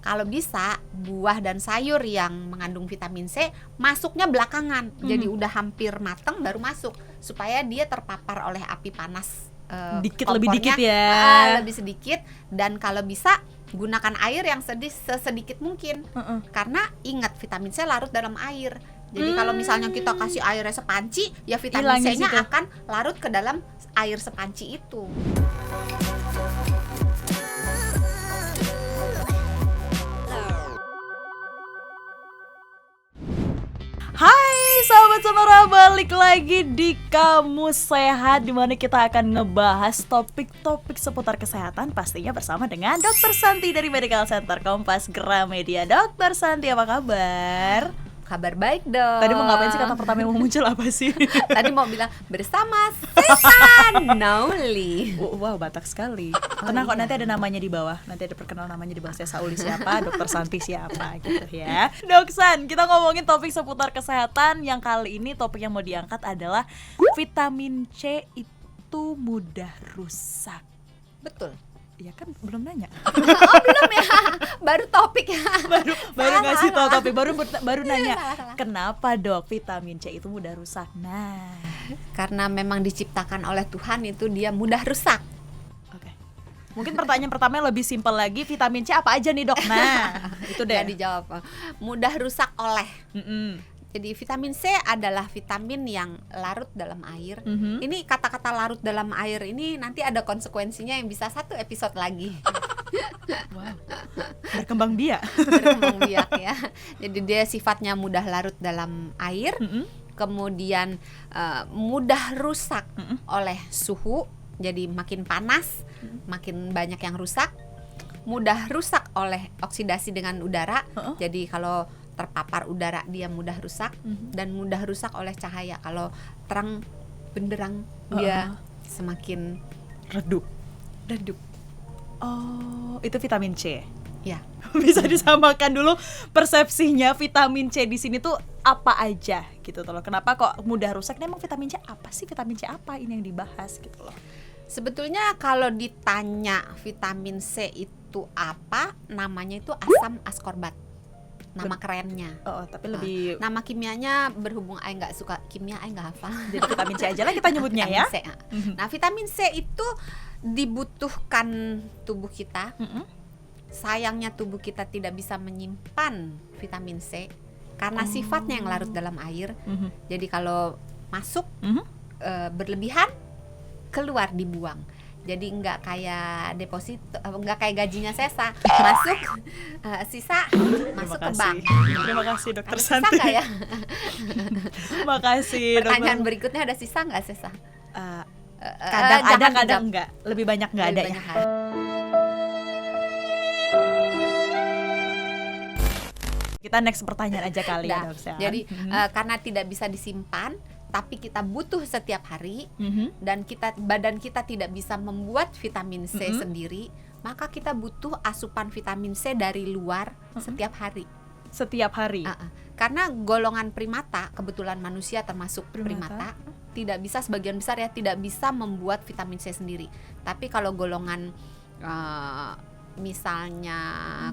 kalau bisa buah dan sayur yang mengandung vitamin C masuknya belakangan. Jadi udah hampir matang baru masuk supaya dia terpapar oleh api panas. Lebih dikit ya. Lebih sedikit, dan kalau bisa gunakan air yang sesedikit mungkin. Karena ingat, vitamin C larut dalam air. Jadi kalau misalnya kita kasih airnya sepanci, ya vitamin C-nya akan larut ke dalam air sepanci itu. Hai sahabat Sonora, balik lagi di Kamus Sehat, dimana kita akan ngebahas topik-topik seputar kesehatan, pastinya bersama dengan Dr. Santi dari Medical Center Kompas Gramedia. Dr. Santi, apa kabar? Kabar baik dong. Tadi mau ngapain sih, kata pertama yang mau muncul apa sih? Tadi mau bilang bersama Sesan Nauli. Wow, Batak sekali. Tenang kok, nanti ada namanya di bawah. Nanti ada perkenalan namanya di bawah. Saya Sauli siapa, Dr. Santi siapa gitu ya. Dok San, kita ngomongin topik seputar kesehatan. Yang kali ini topik yang mau diangkat adalah vitamin C itu mudah rusak. Betul. Ya kan belum nanya. Oh belum ya, baru topik ya. Baru ngasih tahu topik, baru nanya. Salah. Kenapa dok vitamin C itu mudah rusak? Nah, karena memang diciptakan oleh Tuhan itu dia mudah rusak. Oke. Mungkin pertanyaan pertama lebih simpel lagi, vitamin C apa aja nih dok? Nah, itu deh. Gak dijawab. Mudah rusak oleh. Jadi vitamin C adalah vitamin yang larut dalam air. Ini kata-kata larut dalam air ini nanti ada konsekuensinya yang bisa satu episode lagi. Wow. Berkembang biak ya. Jadi dia sifatnya mudah larut dalam air, kemudian mudah rusak oleh suhu. Jadi makin panas, makin banyak yang rusak. Mudah rusak oleh oksidasi dengan udara. Jadi kalau terpapar udara dia mudah rusak, dan mudah rusak oleh cahaya. Kalau terang benderang dia semakin redup. Oh, itu vitamin C. Ya. Bisa disamakan dulu persepsinya vitamin C di sini tuh apa aja gitu loh. Kenapa kok mudah rusak? Nah, emang vitamin C apa sih? Vitamin C apa ini yang dibahas gitu loh. Sebetulnya kalau ditanya vitamin C itu apa, namanya itu asam askorbat. Nama kerennya. Tapi lebih nama kimianya berhubung Ai nggak suka kimia, Ai nggak hafal. Jadi vitamin C aja lah kita nyebutnya ya. C. Nah, vitamin C itu dibutuhkan tubuh kita. Sayangnya tubuh kita tidak bisa menyimpan vitamin C karena sifatnya yang larut dalam air. Jadi kalau masuk berlebihan, keluar dibuang. Jadi nggak kayak deposito, nggak kayak gajinya Sesa, masuk sisa masuk ke bank. Terima kasih Dokter Santi. Sisa nggak ya? Makasih. Pertanyaan dokter. Berikutnya, ada sisa nggak Sesa? Kadang ada, kadang enggak. Lebih banyak nggak ada ya. Kita next pertanyaan aja kali ya Dok. Jadi karena tidak bisa disimpan, tapi kita butuh setiap hari, dan badan kita tidak bisa membuat vitamin C sendiri, maka kita butuh asupan vitamin C dari luar setiap hari. Setiap hari. Karena golongan primata, kebetulan manusia termasuk primata, tidak bisa, sebagian besar ya, tidak bisa membuat vitamin C sendiri. Tapi kalau golongan misalnya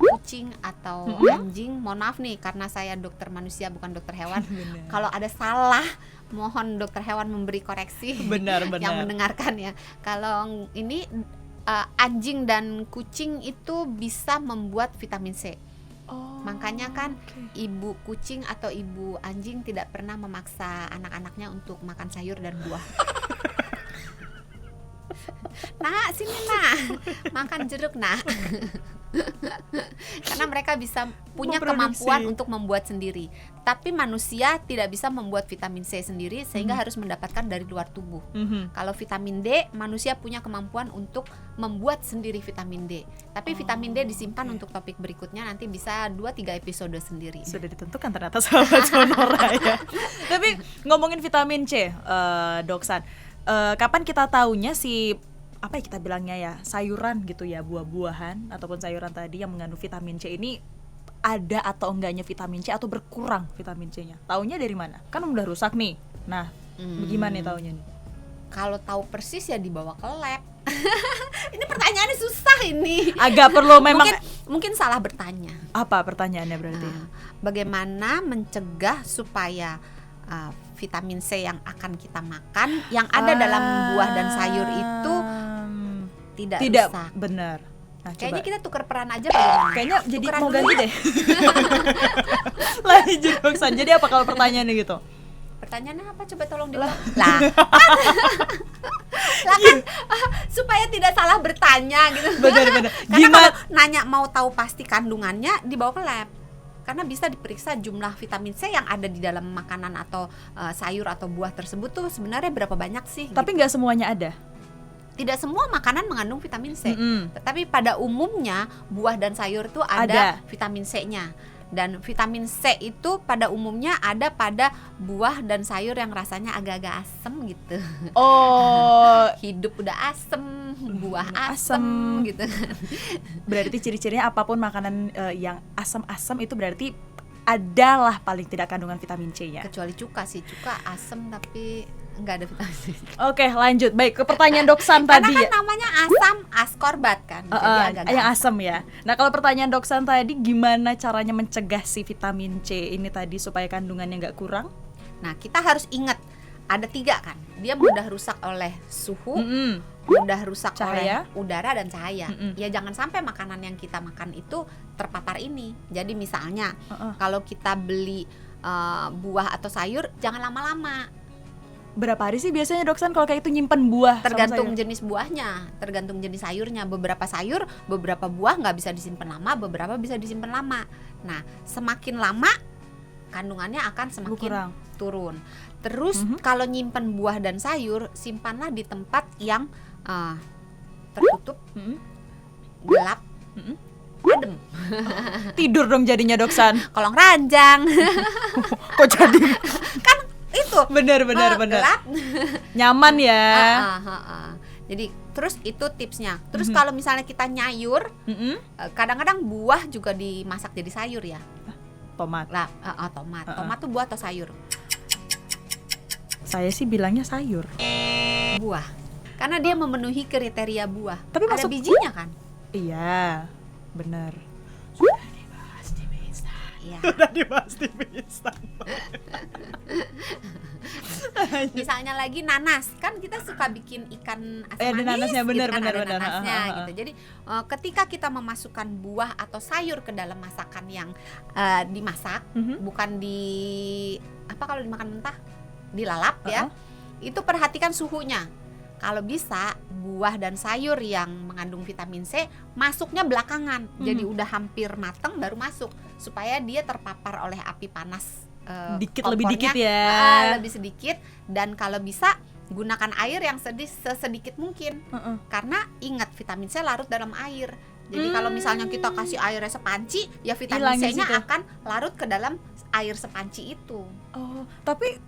kucing atau anjing, mohon maaf nih karena saya dokter manusia bukan dokter hewan. Kalau ada salah, mohon dokter hewan memberi koreksi. Benar. Yang mendengarkan ya. Kalau ini anjing dan kucing itu bisa membuat vitamin C. Makanya kan ibu kucing atau ibu anjing tidak pernah memaksa anak-anaknya untuk makan sayur dan buah. Nah, sini nah, makan jeruk nah. Karena mereka bisa punya kemampuan untuk membuat sendiri. Tapi manusia tidak bisa membuat vitamin C sendiri, sehingga harus mendapatkan dari luar tubuh. Kalau vitamin D, manusia punya kemampuan untuk membuat sendiri vitamin D. Tapi vitamin D disimpan untuk topik berikutnya, nanti bisa 2-3 episode sendiri. Sudah ditentukan ternyata sahabat Sonora ya. Tapi ngomongin vitamin C, Dok San, kapan kita taunya si apa ya kita bilangnya ya, sayuran gitu ya, buah-buahan ataupun sayuran tadi yang mengandung vitamin C ini ada atau enggaknya vitamin C atau berkurang vitamin C-nya? Taunya dari mana? Kan udah rusak nih. Nah, bagaimana nih taunya nih? Kalau tahu persis ya dibawa ke lab. Ini pertanyaannya susah ini. Agak perlu memang mungkin salah bertanya. Apa pertanyaannya berarti? Bagaimana mencegah supaya vitamin C yang akan kita makan yang ada dalam buah dan sayur itu tidak rusak. Benar. Nah, kayaknya kita tukar peran aja bagaimana? Kayaknya jadi Tukeran mau dulu ganti ya? deh. Lanjut Doksan. Jadi apa kalau pertanyaannya gitu? Pertanyaannya apa? Coba tolong dijawab. Lah kan supaya tidak salah bertanya gitu. Benar-benar. Karena kalau nanya mau tahu pasti kandungannya dibawa ke lab. Karena bisa diperiksa jumlah vitamin C yang ada di dalam makanan atau sayur atau buah tersebut tuh sebenarnya berapa banyak sih. Tapi nggak semuanya ada. Tidak semua makanan mengandung vitamin C. Tetapi pada umumnya buah dan sayur tuh ada vitamin C-nya. Dan vitamin C itu pada umumnya ada pada buah dan sayur yang rasanya agak-agak asem gitu. Oh, hidup udah asem, buah asem gitu. Berarti ciri-cirinya apapun makanan yang asam-asam itu berarti adalah paling tidak kandungan vitamin C-nya. Kecuali cuka sih, cuka asem tapi nggak ada vitamin C. Oke, lanjut. Baik, ke pertanyaan Doksan tadi. Karena kan namanya asam ascorbat kan, jadi agak yang asam ya. Nah, kalau pertanyaan Doksan tadi, gimana caranya mencegah si vitamin C ini tadi supaya kandungannya nggak kurang? Nah, kita harus ingat ada 3 kan. Dia mudah rusak oleh suhu, mudah rusak oleh udara dan cahaya. Ya jangan sampai makanan yang kita makan itu terpapar ini. Jadi misalnya kalau kita beli buah atau sayur jangan lama-lama. Berapa hari sih biasanya Doksan kalau kayak itu nyimpen buah? Tergantung jenis buahnya, tergantung jenis sayurnya. Beberapa sayur, beberapa buah nggak bisa disimpan lama, beberapa bisa disimpan lama. Nah, semakin lama kandungannya akan semakin turun. Terus kalau nyimpen buah dan sayur, simpanlah di tempat yang tertutup, gelap, adem. Tidur dong jadinya Doksan. Kolong ranjang. Kok jadi? Kan itu bener gelap, nyaman ya. Jadi terus itu tipsnya. Terus kalau misalnya kita nyayur, kadang-kadang buah juga dimasak jadi sayur ya. Tomat. Tomat tuh buah atau sayur? Saya sih bilangnya sayur. Buah. Karena dia memenuhi kriteria buah. Tapi ada masuk bijinya kan? Iya, benar. Sudah dibahas di Instan. Iya. Sudah dibahas di Instan. Misalnya lagi nanas, kan kita suka bikin ikan asam manis, nanasnya benar, gitu kan, benar. nanasnya gitu. Jadi ketika kita memasukkan buah atau sayur ke dalam masakan yang dimasak, bukan di kalau dimakan mentah, dilalap ya. Itu perhatikan suhunya. Kalau bisa buah dan sayur yang mengandung vitamin C masuknya belakangan, jadi udah hampir matang baru masuk supaya dia terpapar oleh api panas. Lebih dikit ya. Lebih sedikit, dan kalau bisa gunakan air yang sesedikit mungkin. Karena ingat vitamin C larut dalam air. Jadi kalau misalnya kita kasih airnya sepanci, ya vitamin C-nya akan larut ke dalam air sepanci itu. Oh, tapi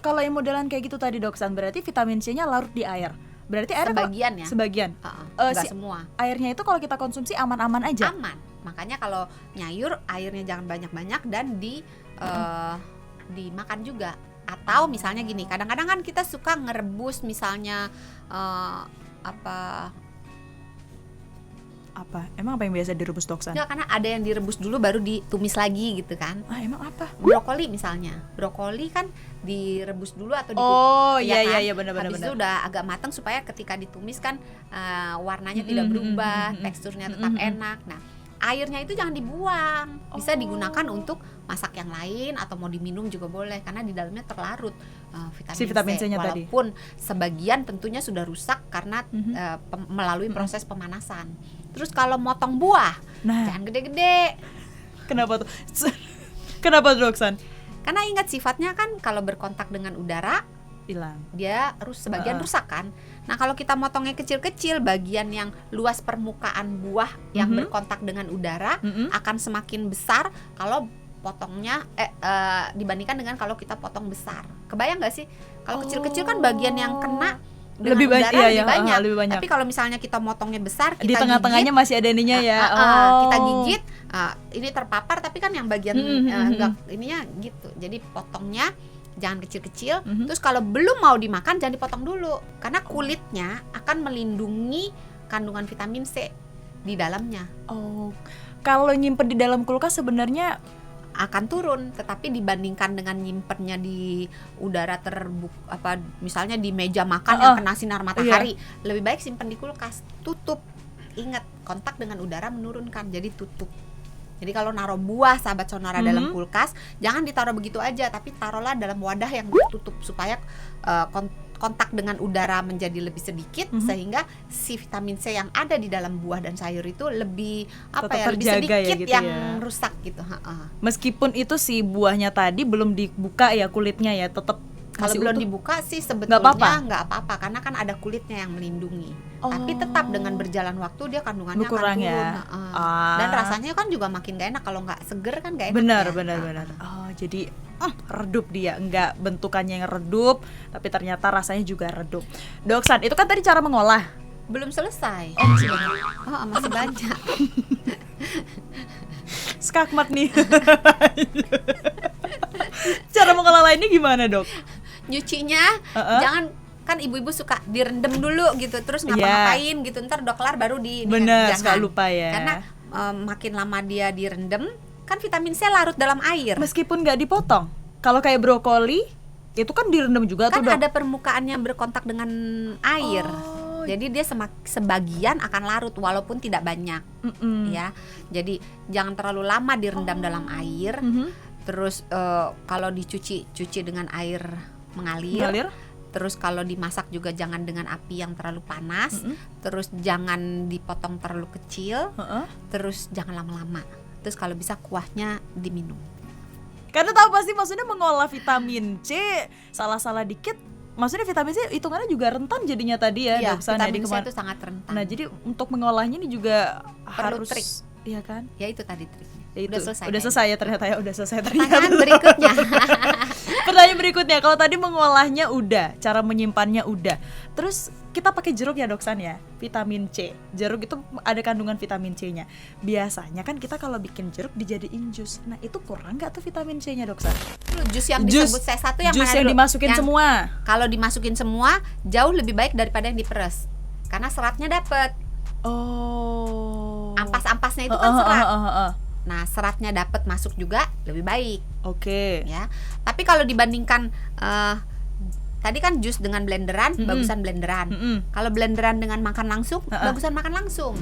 kalau yang modelan kayak gitu tadi Doksan, berarti vitamin C-nya larut di air. Berarti air sebagian ya. Sebagian. Enggak semua. Airnya itu kalau kita konsumsi aman-aman aja. Aman. Makanya kalau nyayur airnya jangan banyak-banyak dan dimakan juga. Atau misalnya gini, kadang-kadang kan kita suka ngerebus misalnya Emang apa yang biasa direbus Doksan? Enggak, karena ada yang direbus dulu baru ditumis lagi gitu kan. Emang apa? Brokoli misalnya. Brokoli kan direbus dulu atau iya benar. Habis itu udah agak matang supaya ketika ditumis kan warnanya tidak berubah, teksturnya tetap enak. Nah, airnya itu jangan dibuang. Bisa digunakan untuk masak yang lain atau mau diminum juga boleh karena di dalamnya terlarut vitamin C. Walaupun sebagian tentunya sudah rusak karena melalui proses pemanasan. Terus kalau motong buah, jangan gede-gede. Kenapa tuh? Kenapa Doksan? Karena ingat sifatnya kan kalau berkontak dengan udara hilang. Dia sebagian rusak kan. Nah, kalau kita motongnya kecil-kecil, bagian yang luas permukaan buah yang berkontak dengan udara akan semakin besar kalau potongnya dibandingkan dengan kalau kita potong besar. Kebayang nggak sih? Kalau kecil-kecil kan bagian yang kena lebih banyak. Lebih banyak. Tapi kalau misalnya kita motongnya besar, kita di tengah-tengahnya masih ada ininya ya. Kita gigit, ini terpapar tapi kan yang bagian enggak ininya gitu. Jadi potongnya jangan kecil-kecil. Terus kalau belum mau dimakan jangan dipotong dulu karena kulitnya akan melindungi kandungan vitamin C di dalamnya. kalau nyimpen di dalam kulkas sebenarnya akan turun, tetapi dibandingkan dengan nyimpennya di udara terbuka, misalnya di meja makan yang kena sinar matahari, lebih baik simpen di kulkas, tutup. Ingat, kontak dengan udara menurunkan, jadi tutup. Jadi kalau naruh buah sahabat Sonora dalam kulkas, jangan ditaruh begitu aja, tapi taruhlah dalam wadah yang tertutup supaya kontak dengan udara menjadi lebih sedikit, sehingga si vitamin C yang ada di dalam buah dan sayur itu lebih lebih sedikit ya, gitu yang rusak gitu. Meskipun itu si buahnya tadi belum dibuka ya kulitnya ya, tetap kalau belum dibuka sih sebetulnya nggak apa-apa karena kan ada kulitnya yang melindungi. Tapi tetap dengan berjalan waktu dia kandungannya berkurang akan turun. Ya. Dan rasanya kan juga makin gak enak kalau nggak seger kan gak enak. Benar. Oh, jadi redup dia, nggak bentukannya yang redup, tapi ternyata rasanya juga redup. Doksan, itu kan tadi cara mengolah. Belum selesai. Masih banyak. Skakmat nih. Cara mengolah lainnya gimana, Dok? Nyucinya jangan, kan ibu-ibu suka direndam dulu gitu, terus ngapa-ngapain gitu, ntar udah kelar baru Bener, suka lupa ya. Karena makin lama dia direndam, kan vitamin C larut dalam air. Meskipun nggak dipotong, kalau kayak brokoli itu kan direndam juga kan tuh, Dok. Ada permukaannya berkontak dengan air. Jadi dia sebagian akan larut walaupun tidak banyak, ya. Jadi jangan terlalu lama direndam dalam air. Terus kalau cuci dengan air mengalir. Terus kalau dimasak juga jangan dengan api yang terlalu panas. Terus jangan dipotong terlalu kecil. Terus jangan lama-lama. Terus kalau bisa kuahnya diminum. Karena tahu pasti maksudnya mengolah vitamin C, salah-salah dikit, maksudnya vitamin C hitungannya juga rentan jadinya tadi ya, Doksan. Vitamin C itu sangat rentan. Nah, jadi untuk mengolahnya ini juga perlu harus trik. Iya kan? Ya itu tadi triknya. Ya, Udah selesai ya ternyata ya, udah selesai ternyata. Pertanyaan berikutnya. Pertanyaan berikutnya, kalau tadi mengolahnya udah, cara menyimpannya udah. Terus kita pakai jeruk ya, Doksan ya, vitamin C. Jeruk itu ada kandungan vitamin C-nya. Biasanya kan kita kalau bikin jeruk dijadiin jus. Nah, itu kurang nggak tuh vitamin C-nya, Doksan? Jus yang disebut C1 yang jus mana yang dulu? Dimasukin yang semua. Kalau dimasukin semua jauh lebih baik daripada yang diperes. Karena seratnya dapet. Ampas-ampasnya itu kan serat. Nah, seratnya dapat masuk juga lebih baik. Oke. Ya. Tapi kalau dibandingkan tadi kan jus dengan blenderan, bagusan blenderan. Kalau blenderan dengan makan langsung, bagusan makan langsung.